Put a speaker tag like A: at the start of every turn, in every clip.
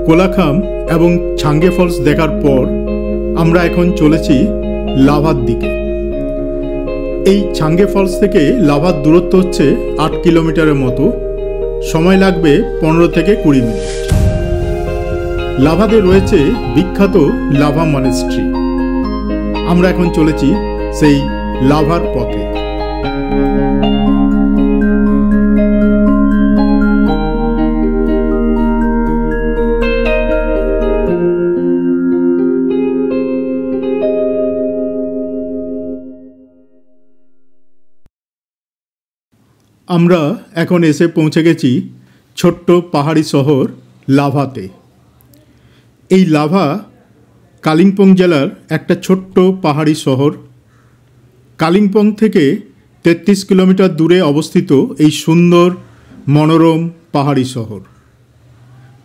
A: কোলাখাম এবং ছাঙ্গে ফলস দেখার পর আমরা এখন চলেছি লাভার দিকে। এই ছাঙ্গে ফলস থেকে লাভার দূরত্ব হচ্ছে 8 কিলোমিটারের মতো, সময় লাগবে 15 থেকে 20 মিনিট। লাভাতে রয়েছে বিখ্যাত লাভা মনেস্ট্রি। আমরা এখন চলেছি সেই লাভার পথে। আমরা এখন এসে পৌঁছে গেছি ছোট্ট পাহাড়ি শহর লাভাতে। এই লাভা কালিম্পং জেলার একটা ছোট্ট পাহাড়ি শহর। কালিম্পং থেকে 33 কিলোমিটার দূরে অবস্থিত এই সুন্দর মনোরম পাহাড়ি শহর।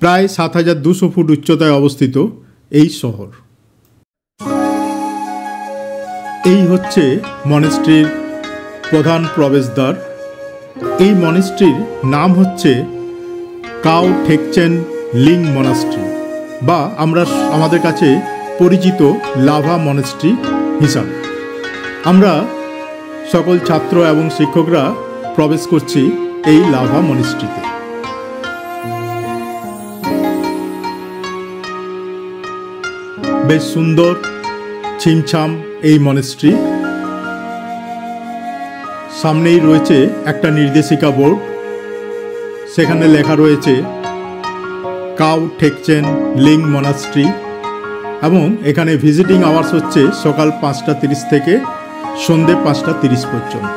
A: প্রায় 7200 ফুট উচ্চতায় অবস্থিত এই শহর। এই হচ্ছে মনেস্ট্রির প্রধান প্রবেশদ্বার। এই মনেস্ট্রির নাম হচ্ছে কাও ঠেকচেন লিং মনাস্ট্রি, বা আমরা আমাদের কাছে পরিচিত লাভা মনেস্ট্রি হিসাবে। আমরা সকল ছাত্র এবং শিক্ষকরা প্রবেশ করছি এই লাভা মনেস্ট্রিতে। বেশ সুন্দর ছিমছাম এই মনেস্ট্রি। সামনেই রয়েছে একটা নির্দেশিকা বোর্ড, সেখানে লেখা রয়েছে কাও ঠেকচেন লিং মনাস্ট্রি, এবং এখানে ভিজিটিং আওয়ার্স হচ্ছে সকাল 5টা 30 থেকে সন্ধ্যে 5টা 30 পর্যন্ত।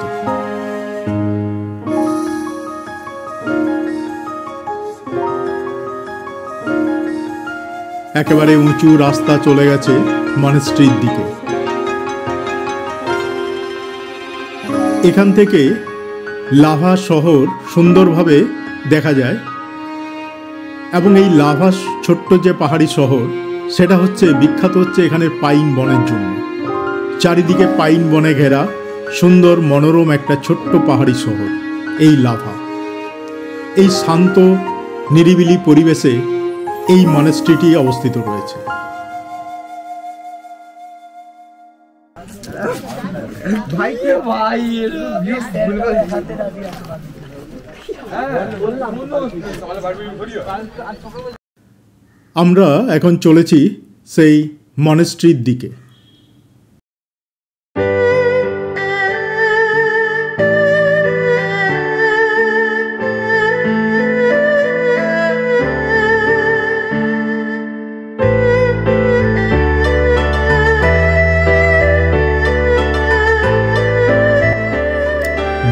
A: একেবারে উঁচু রাস্তা চলে গেছে মনেস্ট্রির দিকে। এখান থেকে লাভা শহর সুন্দরভাবে দেখা যায়, এবং এই লাভা ছোট্ট যে পাহাড়ি শহর সেটা হচ্ছে বিখ্যাত হচ্ছে এখানের পাইন বনের জন্য। চারিদিকে পাইন বনে ঘেরা সুন্দর মনোরম একটা ছোট্ট পাহাড়ি শহর এই লাভা। এই শান্ত নিরিবিলি পরিবেশে এই মনেস্ট্রিটি অবস্থিত রয়েছে। আমরা এখন চলেছি সেই মনেস্ট্রির দিকে।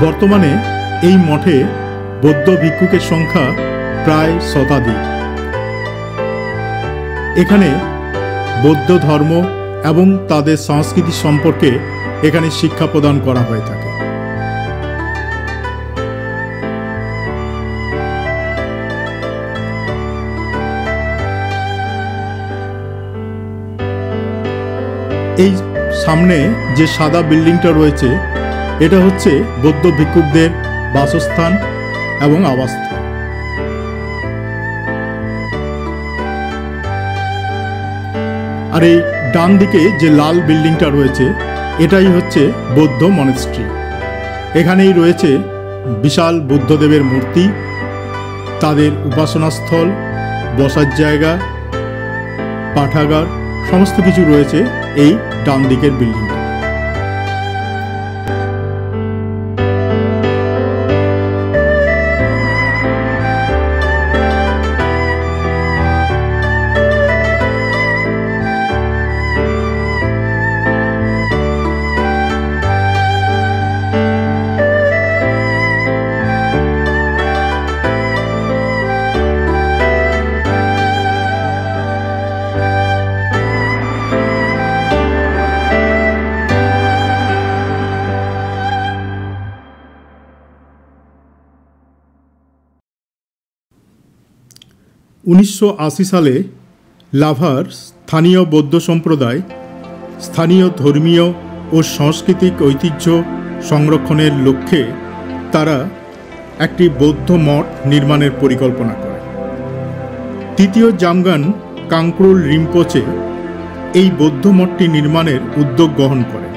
A: বর্তমানে এই মঠে বৌদ্ধ ভিক্ষুকের সংখ্যা প্রায় শতাধিক। এখানে বৌদ্ধ ধর্ম এবং তাদের সংস্কৃতি সম্পর্কে এখানে শিক্ষা প্রদান করা হয়ে থাকে। এই সামনে যে সাদা বিল্ডিংটা রয়েছে এটা হচ্ছে বৌদ্ধ ভিক্ষুকদের বাসস্থান এবং আবাসস্থল। আর এই ডান দিকে যে লাল বিল্ডিংটা রয়েছে এটাই হচ্ছে বৌদ্ধ মনেস্ট্রি। এখানেই রয়েছে বিশাল বুদ্ধদেবের মূর্তি, তাদের উপাসনাস্থল, বসার জায়গা, পাঠাগার, সমস্ত কিছু রয়েছে এই ডান দিকের বিল্ডিংটা। '80 সালে লাভার স্থানীয় বৌদ্ধ সম্প্রদায় স্থানীয় ধর্মীয় ও সাংস্কৃতিক ঐতিহ্য সংরক্ষণের লক্ষ্যে তারা একটি বৌদ্ধ মঠ নির্মাণের পরিকল্পনা করে। তৃতীয় জামগান কাংক্রুল রিম্পোচে এই বৌদ্ধ মঠটি নির্মাণের উদ্যোগ গ্রহণ করেন।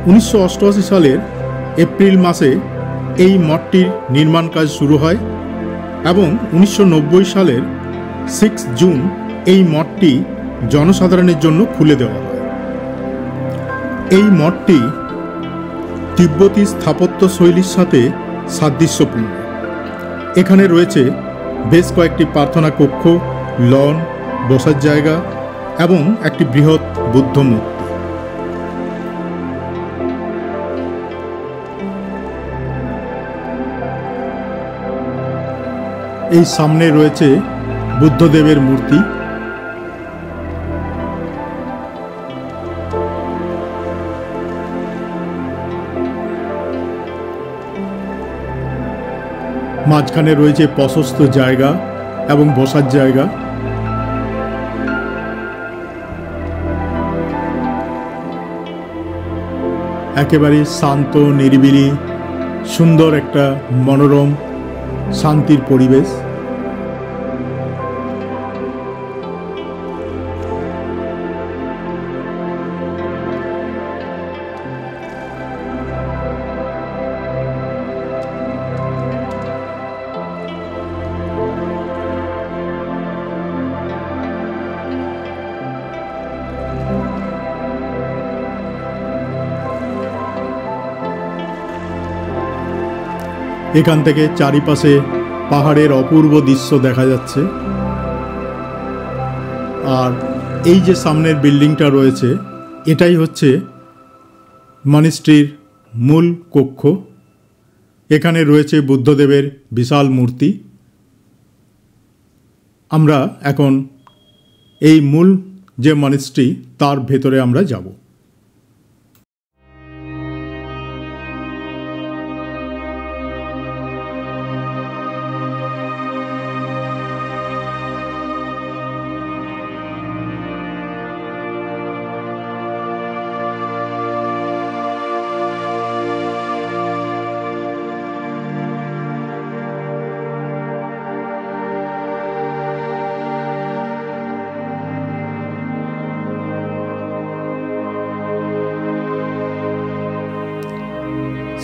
A: 1988 সালের এপ্রিল মাসে এই মঠটির নির্মাণ কাজ শুরু হয় এবং 1990 সালের 6 জুন এই মঠটি জনসাধারণের জন্য খুলে দেওয়া হয়। এই মঠটি তিব্বতী স্থাপত্য শৈলীর সাথে সাদৃশ্যপূর্ণ। এখানে রয়েছে বেশ কয়েকটি প্রার্থনা কক্ষ, লন, বসার জায়গা এবং একটি বৃহৎ বুদ্ধ মূর্তি। এই সামনে রয়েছে বুদ্ধদেবের মূর্তি। মাঝখানে রয়েছে প্রশস্ত জায়গা এবং বসার জায়গা। একেবারে শান্ত, নিরিবিলি, সুন্দর একটা মনোরম শান্তির পরিবেশ। এখান থেকে চারিপাশে পাহাড়ের অপূর্ব দৃশ্য দেখা যাচ্ছে। আর এই যে সামনের বিল্ডিংটা রয়েছে, এটাই হচ্ছে মনিস্ট্রির মূল কক্ষ। এখানে রয়েছে বুদ্ধদেবের বিশাল মূর্তি। আমরা এখন এই মূল যে মনিস্ট্রি তার ভেতরে আমরা যাব।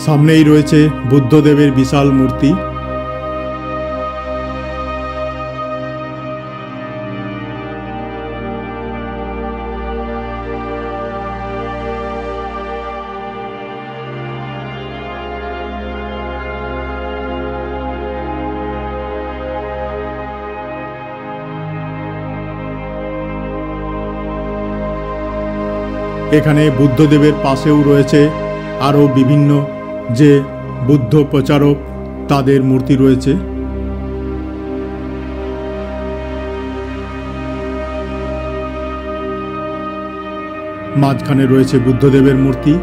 A: সামনেই রয়েছে বুদ্ধদেবের বিশাল মূর্তি। এখানে বুদ্ধদেবের পাশেও রয়েছে আরও বিভিন্ন যে বুদ্ধ প্রচারক তাদের মূর্তি রয়েছে। মাঝখানে রয়েছে বুদ্ধদেবের মূর্তি।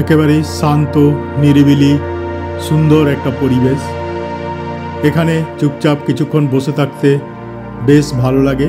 A: একেবারেই শান্ত, নিরিবিলি, সুন্দর একটা পরিবেশ। এখানে চুপচাপ কিছুক্ষণ বসে থাকতে বেশ ভালো লাগে।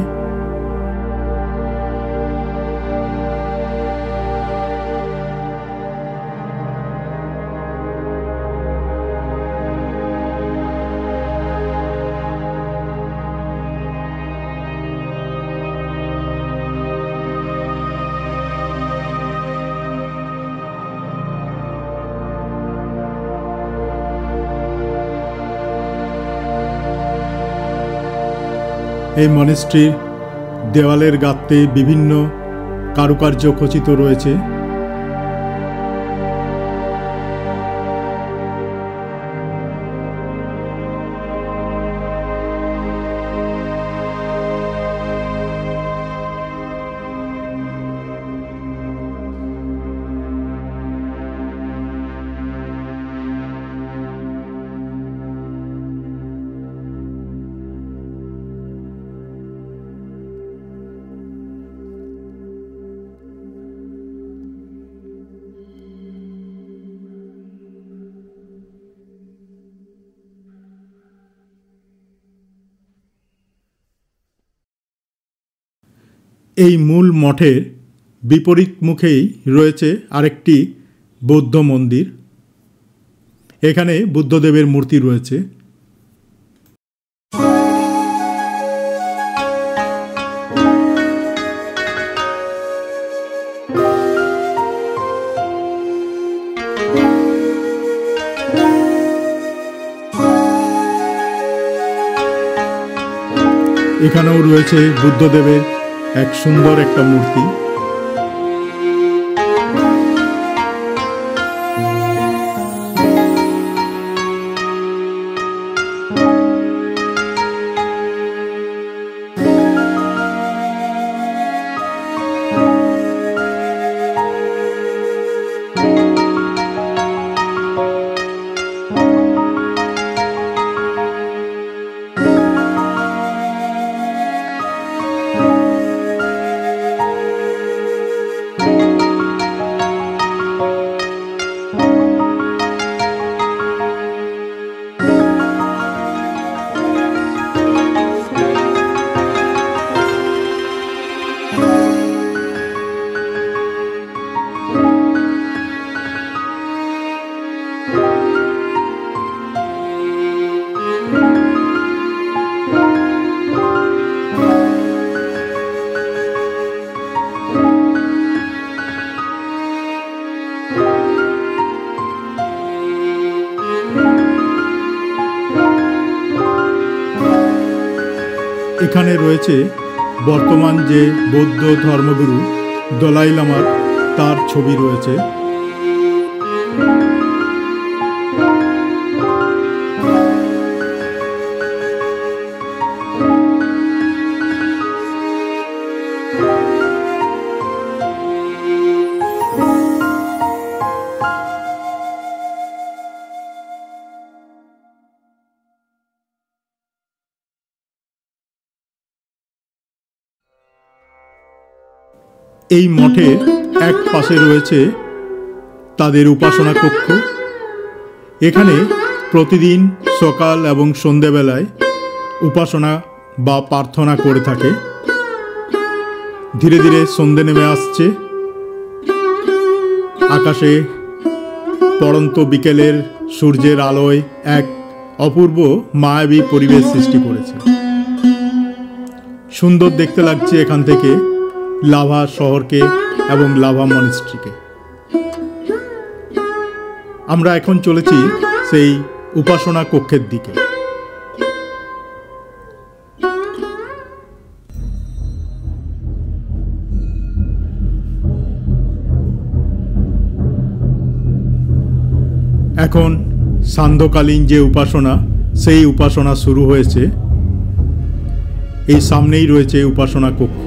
A: এই মনিস্ট্রির দেওয়ালের গাত্রে বিভিন্ন কারুকার্য খচিত রয়েছে। এই মূল মঠের বিপরীত মুখেই রয়েছে আরেকটি বৌদ্ধ মন্দির। এখানে বুদ্ধদেবের মূর্তি রয়েছে। এখানেও রয়েছে বুদ্ধদেবের এক সুন্দর একটা মূর্তি। এখানে রয়েছে বর্তমান যে বৌদ্ধ ধর্মগুরু দলাই লামার তার ছবি রয়েছে। এই মঠের এক পাশে রয়েছে তাদের উপাসনা কক্ষ। এখানে প্রতিদিন সকাল এবং সন্ধ্যেবেলায় উপাসনা বা প্রার্থনা করে থাকে। ধীরে ধীরে সন্ধ্যে নেমে আসছে। আকাশে পড়ন্ত বিকেলের সূর্যের আলোয় এক অপূর্ব মায়াবী পরিবেশ সৃষ্টি করেছে। সুন্দর দেখতে লাগছে এখান থেকে লাভা শহরকে এবং লাভা মনিস্ট্রিকে। আমরা এখন চলেছি সেই উপাসনা কক্ষের দিকে। এখন সান্ধ্যকালীন যে উপাসনা, সেই উপাসনা শুরু হয়েছে। এই সামনেই রয়েছে উপাসনা কক্ষ।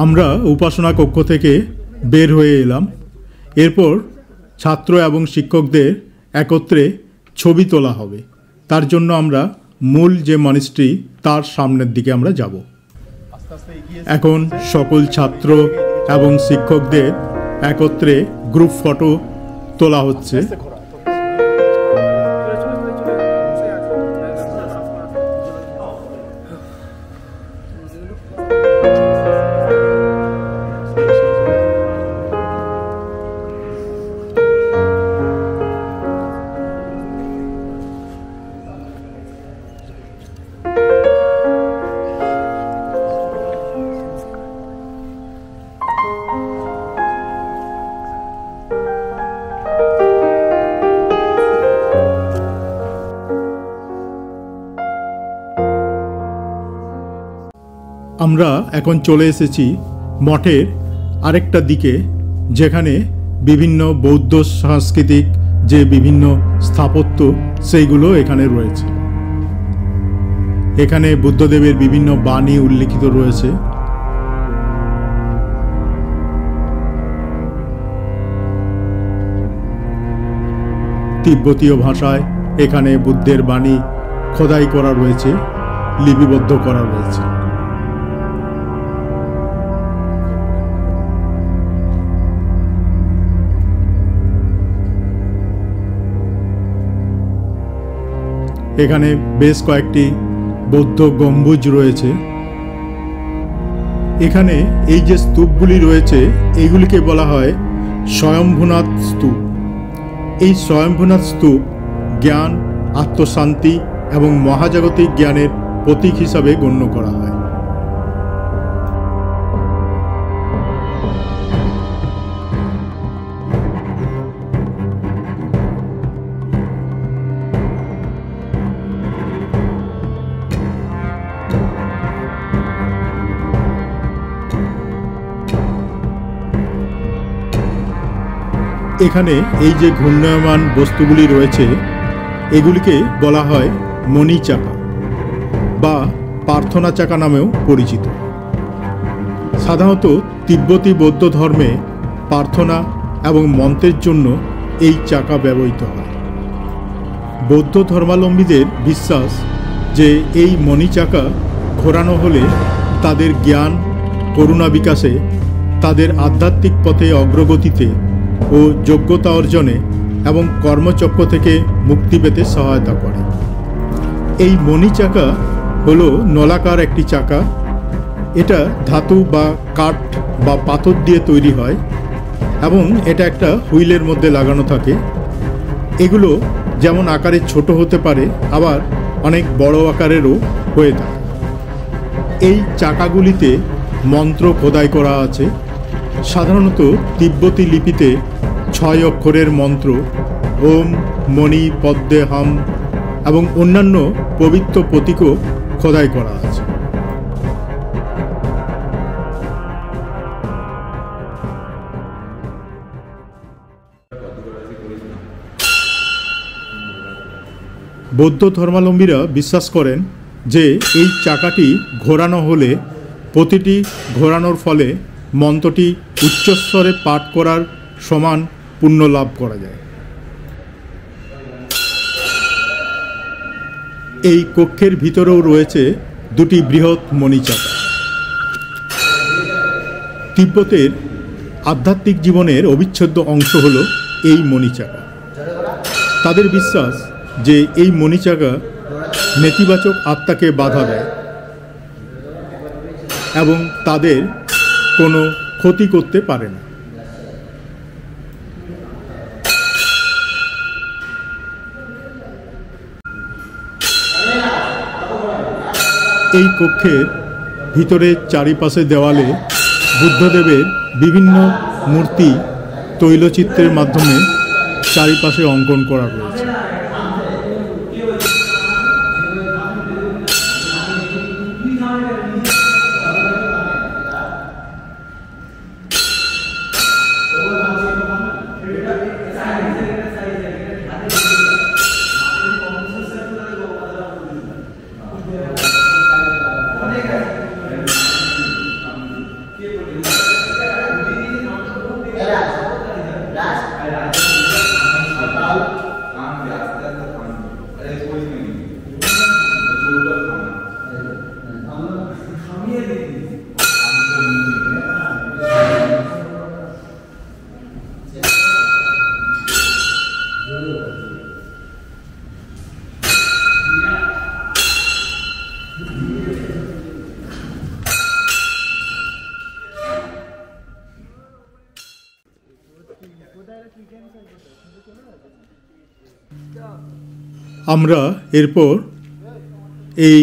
A: আমরা উপাসনা কক্ষ থেকে বের হয়ে এলাম। এরপর ছাত্র এবং শিক্ষকদের একত্রে ছবি তোলা হবে। তার জন্য আমরা মূল যে মনিস্ট্রি তার সামনের দিকে আমরা যাব। এখন সকল ছাত্র এবং শিক্ষকদের একত্রে গ্রুপ ফটো তোলা হচ্ছে। আমরা এখন চলে এসেছি মঠের আরেকটা দিকে, যেখানে বিভিন্ন বৌদ্ধ সাংস্কৃতিক যে বিভিন্ন স্থাপত্য সেইগুলো এখানে রয়েছে। এখানে বুদ্ধদেবের বিভিন্ন বাণী উল্লিখিত রয়েছে। তিব্বতীয় ভাষায় এখানে বুদ্ধের বাণী খোদাই করা রয়েছে, লিপিবদ্ধ করা রয়েছে। এখানে বেশ কয়েকটি বৌদ্ধ গম্বুজ রয়েছে। এখানে এই যে স্তূপগুলি রয়েছে এইগুলিকে বলা হয় স্বয়ম্ভূনাথ স্তূপ। এই স্বয়ম্ভূনাথ স্তূপ জ্ঞান, আত্মশান্তি এবং মহাজাগতিক জ্ঞানের প্রতীক হিসাবে গণ্য করা হয়। এখানে এই যে ঘূর্ণায়মান বস্তুগুলি রয়েছে এগুলিকে বলা হয় মণি চাকা বা প্রার্থনা চাকা নামেও পরিচিত। সাধারণত তিব্বতী বৌদ্ধ ধর্মে প্রার্থনা এবং মন্ত্রের জন্য এই চাকা ব্যবহৃত হয়। বৌদ্ধ ধর্মাবলম্বীদের বিশ্বাস যে এই মণি চাকা ঘোরানো হলে তাদের জ্ঞান, করুণা বিকাশে, তাদের আধ্যাত্মিক পথে অগ্রগতিতে ও যোগ্যতা অর্জনে এবং কর্মচক্র থেকে মুক্তি পেতে সহায়তা করে। এই মণি চাকা হলো নলাকার একটি চাকা। এটা ধাতু বা কাঠ বা পাথর দিয়ে তৈরি হয় এবং এটা একটা হুইলের মধ্যে লাগানো থাকে। এগুলো যেমন আকারে ছোট হতে পারে, আবার অনেক বড় আকারেরও হয়ে থাকে। এই চাকাগুলিতে মন্ত্র খোদাই করা আছে। সাধারণত তিব্বতী লিপিতে 6 অক্ষরের মন্ত্র ওম, মণি, পদ্মে হাম এবং অন্যান্য পবিত্র প্রতীকও খোদাই করা আছে। বৌদ্ধ ধর্মাবলম্বীরা বিশ্বাস করেন যে এই চাকাটি ঘোরানো হলে, প্রতিটি ঘোরানোর ফলে মন্ত্রটি উচ্চস্বরে পাঠ করার সমান পুণ্য লাভ করা যায়। এই কক্ষের ভিতরেও রয়েছে দুটি বৃহৎ মণিচাকা। তিব্বতের আধ্যাত্মিক জীবনের অবিচ্ছেদ্য অংশ হল এই মণিচাকা। তাদের বিশ্বাস যে এই মণিচাকা নেতিবাচক আত্মাকে বাধা দেয় এবং তাদের কোনো ক্ষতি করতে পারে না। এই কক্ষের ভিতরে চারিপাশে দেওয়ালে বুদ্ধদেবের বিভিন্ন মূর্তি তৈলচিত্রের মাধ্যমে চারিপাশে অঙ্কন করা রয়েছে। আমরা এরপর এই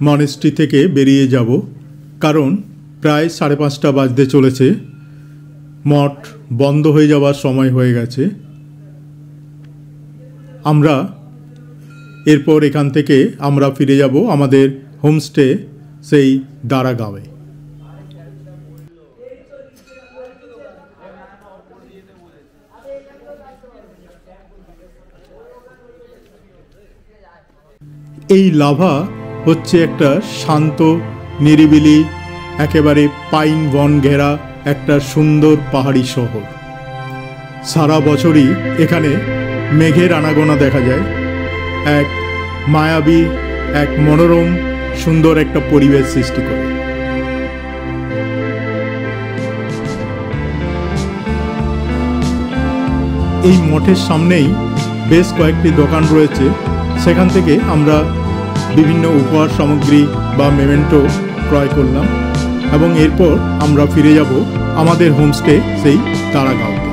A: মনেস্ট্রি থেকে বেরিয়ে যাব, কারণ প্রায় 5:30 বাজতে চলেছে, মঠ বন্ধ হয়ে যাওয়ার সময় হয়ে গেছে। আমরা এরপর এখান থেকে আমরা ফিরে যাব আমাদের হোমস্টে সেই দারাগাঁওয়ে। এই লাভা হচ্ছে একটা শান্ত, নিরিবিলি, একেবারে পাইন বন ঘেরা একটা সুন্দর পাহাড়ি শহর। সারা বছরই এখানে মেঘের আনাগোনা দেখা যায়। এক মায়াবী, এক মনোরম সুন্দর একটা পরিবেশ সৃষ্টি করে। এই মঠের সামনেই বেশ কয়েকটি দোকান রয়েছে, সেখান থেকে আমরা বিভিন্ন উপহার সামগ্রী বা মেমেন্টো ক্রয় করলাম এবং এরপর আমরা ফিরে যাব আমাদের হোমস্টে সেই দারাগাঁওতে।